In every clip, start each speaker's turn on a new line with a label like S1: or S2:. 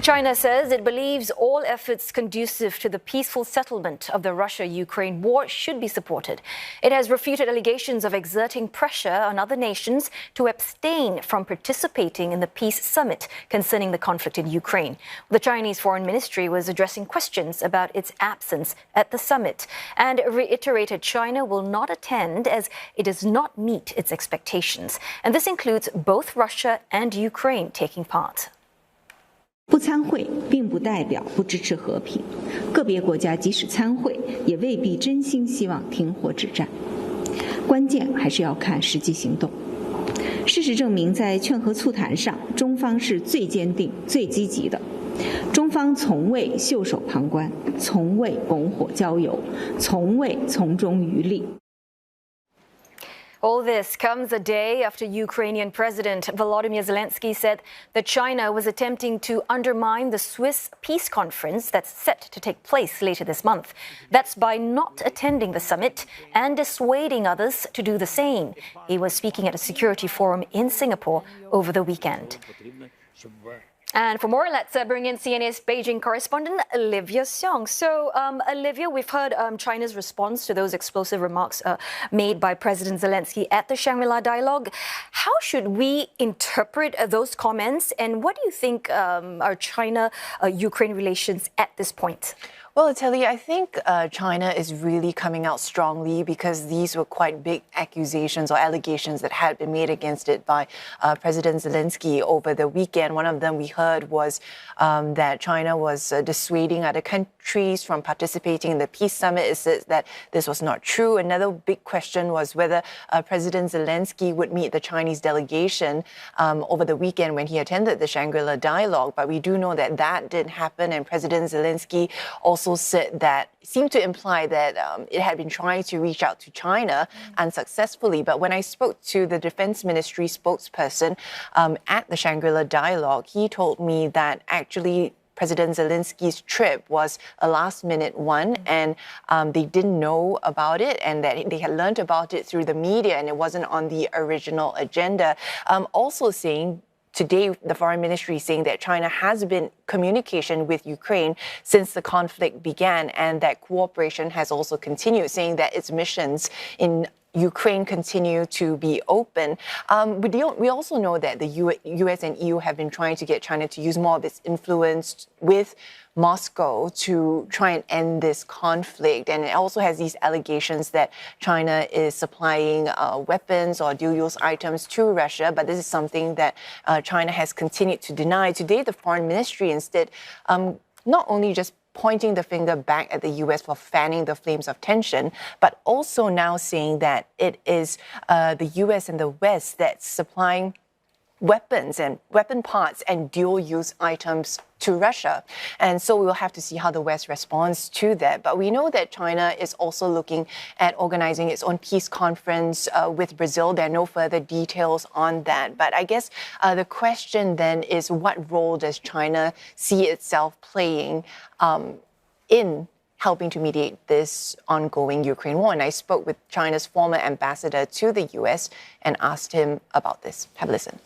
S1: China says it believes all efforts conducive to the peaceful settlement of the Russia-Ukraine war should be supported. It has refuted allegations of exerting pressure on other nations to abstain from participating in the peace summit concerning the conflict in Ukraine. The Chinese Foreign Ministry was addressing questions about its absence at the summit and reiterated China will not attend as it does not meet its expectations. And this includes both Russia and Ukraine taking part.
S2: 不参会并不代表不支持和平，个别国家即使参会，也未必真心希望停火止战。关键还是要看实际行动。事实证明，在劝和促谈上，中方是最坚定、最积极的。中方从未袖手旁观，从未拱火浇油，从未从中渔利。
S1: All this comes a day after Ukrainian President Volodymyr Zelenskyy said that China was attempting to undermine the Swiss peace conference that's set to take place later this month. That's by not attending the summit and dissuading others to do the same. He was speaking at a security forum in Singapore over the weekend. And for more, let's bring in CNA's Beijing correspondent Olivia Xiong. So, Olivia, we've heard China's response to those explosive remarks made by President Zelenskyy at the Shangri-La Dialogue. How should we interpret those comments, and what do you think are China-Ukraine relations at this point?
S3: Well, Telly, I think China is really coming out strongly because these were quite big accusations or allegations that had been made against it by President Zelenskyy over the weekend. One of them we heard was that China was dissuading other countries from participating in the peace summit. It says that this was not true. Another big question was whether President Zelenskyy would meet the Chinese delegation over the weekend when he attended the Shangri-La Dialogue. But we do know that that didn't happen, and President Zelenskyy also said that, seemed to imply that it had been trying to reach out to China unsuccessfully. But when I spoke to the Defense Ministry spokesperson at the Shangri-La Dialogue, he told me that actually President Zelenskyy's trip was a last-minute one, and they didn't know about it, and that they had learned about it through the media, and it wasn't on the original agenda. Also saying, today, the Foreign Ministry is saying that China has been in communication with Ukraine since the conflict began, and that cooperation has also continued, saying that its missions in Ukraine continue to be open. We also know that the US and EU have been trying to get China to use more of its influence with Moscow to try and end this conflict. And it also has these allegations that China is supplying weapons or dual-use items to Russia. But this is something that China has continued to deny. Today, the Foreign Ministry instead not only just pointing the finger back at the U.S. for fanning the flames of tension, but also now saying that it is the U.S. and the West that's supplying weapons and weapon parts and dual-use items to Russia. And so we'll have to see how the West responds to that. But we know that China is also looking at organizing its own peace conference with Brazil. There are no further details on that. But I guess the question then is, what role does China see itself playing in helping to mediate this ongoing Ukraine war? And I spoke with China's former ambassador to the U.S. and asked him about this. Have a listen.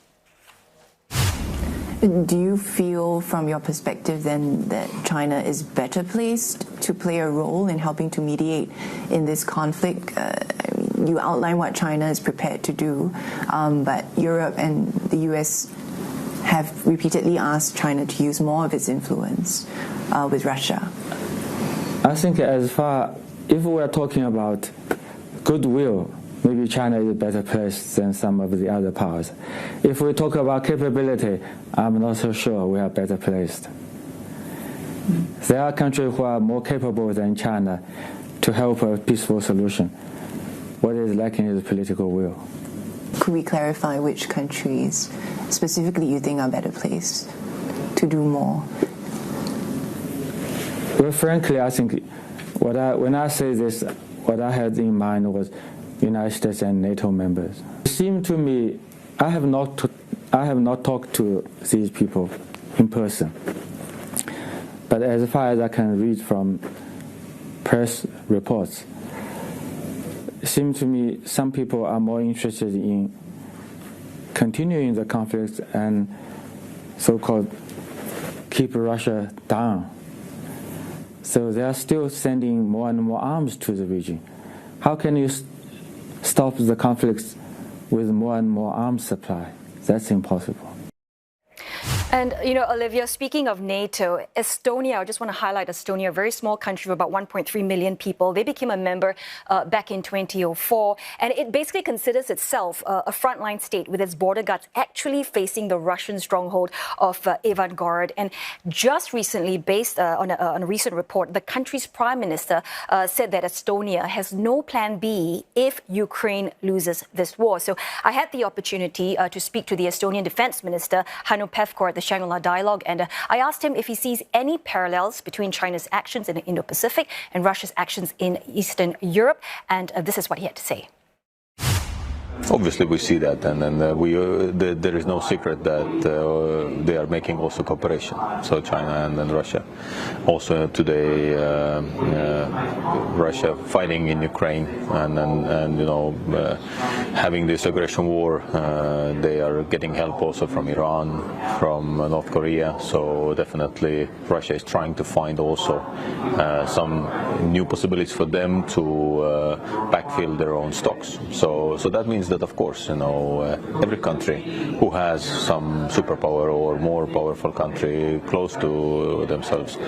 S4: Do you feel, from your perspective, then, that China is better placed to play a role in helping to mediate in this conflict? You outline what China is prepared to do, but Europe and the US have repeatedly asked China to use more of its influence with Russia.
S5: I think if we're talking about goodwill, maybe China is a better place than some of the other parts. If we talk about capability, I'm not so sure we are better placed. There are countries who are more capable than China to help a peaceful solution. What is lacking is political will.
S4: Could we clarify which countries specifically you think are better placed to do more?
S5: Well, frankly, I think when I say this, what I had in mind was United States and NATO members. It seemed to me, I have not talked to these people in person. But as far as I can read from press reports, it seems to me some people are more interested in continuing the conflict and so-called keep Russia down. So they are still sending more and more arms to the region. How can you stop the conflicts with more and more arms supply? That's impossible.
S1: And, Olivia, speaking of NATO, Estonia, I just want to highlight Estonia, a very small country of about 1.3 million people. They became a member back in 2004, and it basically considers itself a frontline state with its border guards actually facing the Russian stronghold of Ivangorod. And just recently, based on a recent report, the country's prime minister said that Estonia has no plan B if Ukraine loses this war. So I had the opportunity to speak to the Estonian defense minister, Hannu Pevkur, at the Shangri-La Dialogue, and I asked him if he sees any parallels between China's actions in the Indo-Pacific and Russia's actions in Eastern Europe, and this is what he had to say.
S6: Obviously, we see that, and there is no secret that they are making also cooperation. So China and then Russia. Also today, Russia fighting in Ukraine and having this aggression war. They are getting help also from Iran, from North Korea. So definitely, Russia is trying to find also some new possibilities for them to backfill their own stocks. So that means that, of course, every country who has some superpower or more powerful country close to themselves,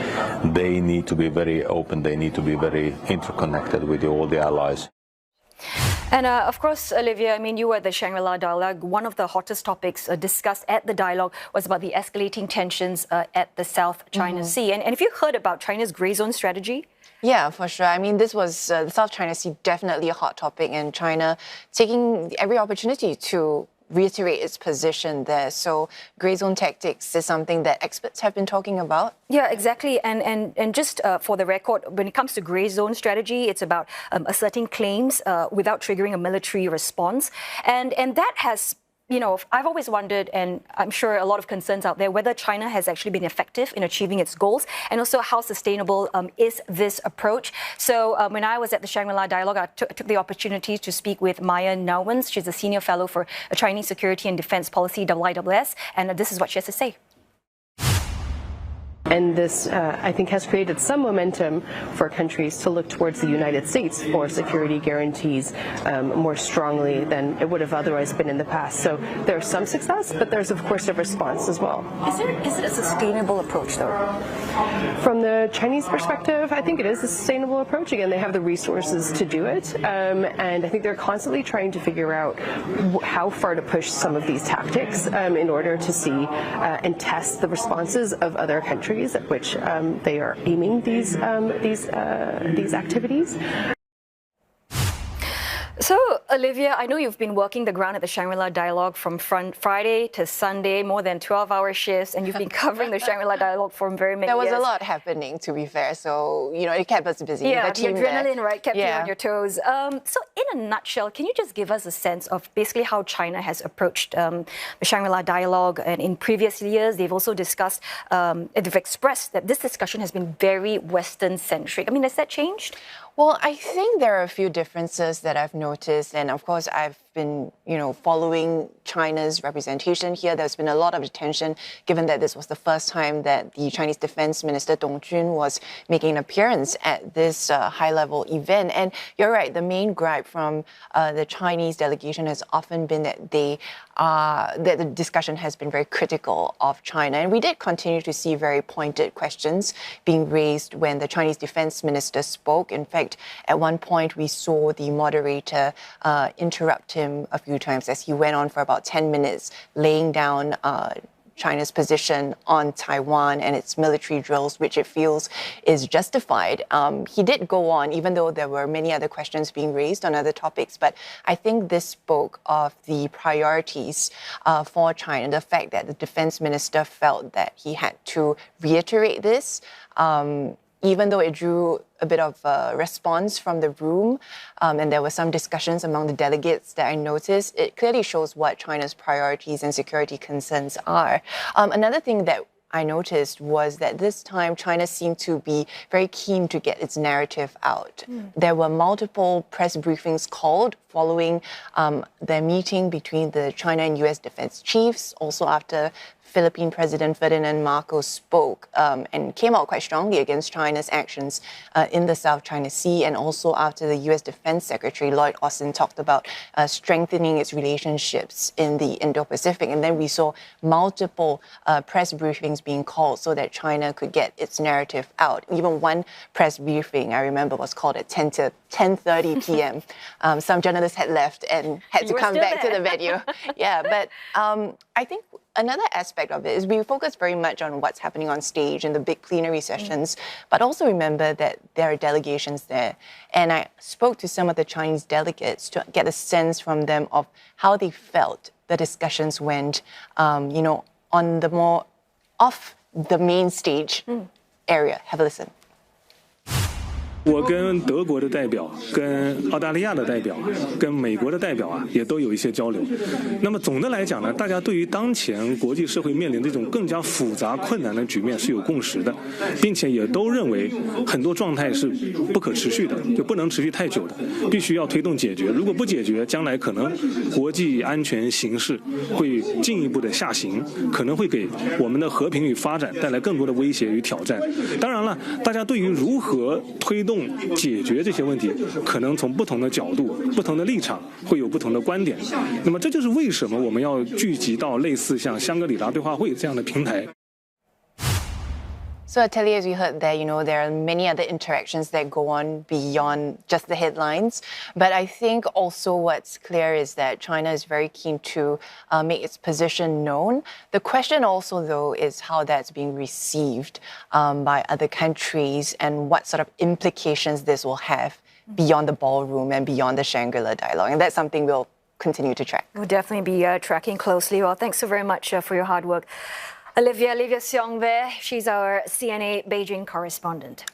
S6: they need to be very open, they need to be very interconnected with all the allies.
S1: And of course, Olivia, you were at the Shangri-La Dialogue. One of the hottest topics discussed at the dialogue was about the escalating tensions at the South China Sea. And have you heard about China's grey zone strategy?
S3: Yeah, for sure. This was the South China Sea, definitely a hot topic, and China taking every opportunity to reiterate its position there. So grey zone tactics is something that experts have been talking about.
S1: Yeah, exactly. And just for the record, when it comes to grey zone strategy, it's about asserting claims without triggering a military response. And that has, I've always wondered, and I'm sure a lot of concerns out there, whether China has actually been effective in achieving its goals, and also how sustainable is this approach. So when I was at the Shangri-La Dialogue, I took the opportunity to speak with Maya Nauwens. She's a senior fellow for Chinese Security and Defense Policy, IISS, and this is what she has to say.
S7: And this, I think, has created some momentum for countries to look towards the United States for security guarantees more strongly than it would have otherwise been in the past. So there's some success, but there's, of course, a response as well.
S1: Is it a sustainable approach, though?
S7: From the Chinese perspective, I think it is a sustainable approach. Again, they have the resources to do it. And I think they're constantly trying to figure out how far to push some of these tactics in order to see and test the responses of other countries at which they are aiming these activities.
S1: So, Olivia, I know you've been working the ground at the Shangri-La Dialogue from Friday to Sunday, more than 12-hour shifts, and you've been covering the Shangri-La Dialogue for very many years.
S3: There was a lot happening, to be fair, so, it kept us busy.
S1: Yeah, the adrenaline, right, kept you on your toes. So, in a nutshell, can you just give us a sense of basically how China has approached the Shangri-La Dialogue? And in previous years, they've also discussed, they've expressed that this discussion has been very Western-centric. Has that changed?
S3: Well, I think there are a few differences that I've noticed, and of course I've been, following China's representation here. There's been a lot of attention, given that this was the first time that the Chinese Defense Minister Dong Jun was making an appearance at this high-level event. And you're right, the main gripe from the Chinese delegation has often been that that the discussion has been very critical of China. And we did continue to see very pointed questions being raised when the Chinese Defense Minister spoke. In fact, at one point, we saw the moderator interrupt him a few times as he went on for about 10 minutes, laying down China's position on Taiwan and its military drills, which it feels is justified. He did go on, even though there were many other questions being raised on other topics. But I think this spoke of the priorities for China, the fact that the defense minister felt that he had to reiterate this. Even though it drew a bit of a response from the room, and there were some discussions among the delegates that I noticed, it clearly shows what China's priorities and security concerns are. Another thing that I noticed was that this time China seemed to be very keen to get its narrative out. There were multiple press briefings called following the meeting between the China and US defense chiefs, also after Philippine President Ferdinand Marcos spoke and came out quite strongly against China's actions in the South China Sea, and also after the U.S. Defense Secretary Lloyd Austin talked about strengthening its relationships in the Indo-Pacific. And then we saw multiple press briefings being called so that China could get its narrative out. Even one press briefing, I remember, was called at 10:30 p.m. Some journalists had left and had to come back to the venue. Yeah, but I think another aspect of it is we focus very much on what's happening on stage in the big plenary sessions, but also remember that there are delegations there. And I spoke to some of the Chinese delegates to get a sense from them of how they felt the discussions went, on the more off the main stage area. Have a listen.
S8: 我跟德国的代表、跟澳大利亚的代表、跟美国的代表也都有一些交流。那么总的来讲呢，大家对于当前国际社会面临这种更加复杂困难的局面是有共识的，并且也都认为很多状态是不可持续的，就不能持续太久的，必须要推动解决。如果不解决，将来可能国际安全形势会进一步的下行，可能会给我们的和平与发展带来更多的威胁与挑战。当然了，大家对于如何推动解决这些问题，可能从不同的角度、不同的立场会有不同的观点。那么这就是为什么我们要聚集到类似像香格里拉对话会这样的平台。
S3: So, Telly, as you heard there, there are many other interactions that go on beyond just the headlines. But I think also what's clear is that China is very keen to make its position known. The question also, though, is how that's being received by other countries and what sort of implications this will have beyond the ballroom and beyond the Shangri-La Dialogue. And that's something we'll continue to track.
S1: We'll definitely be tracking closely. Well, thanks so very much for your hard work. Olivia Xiong there. She's our CNA Beijing correspondent.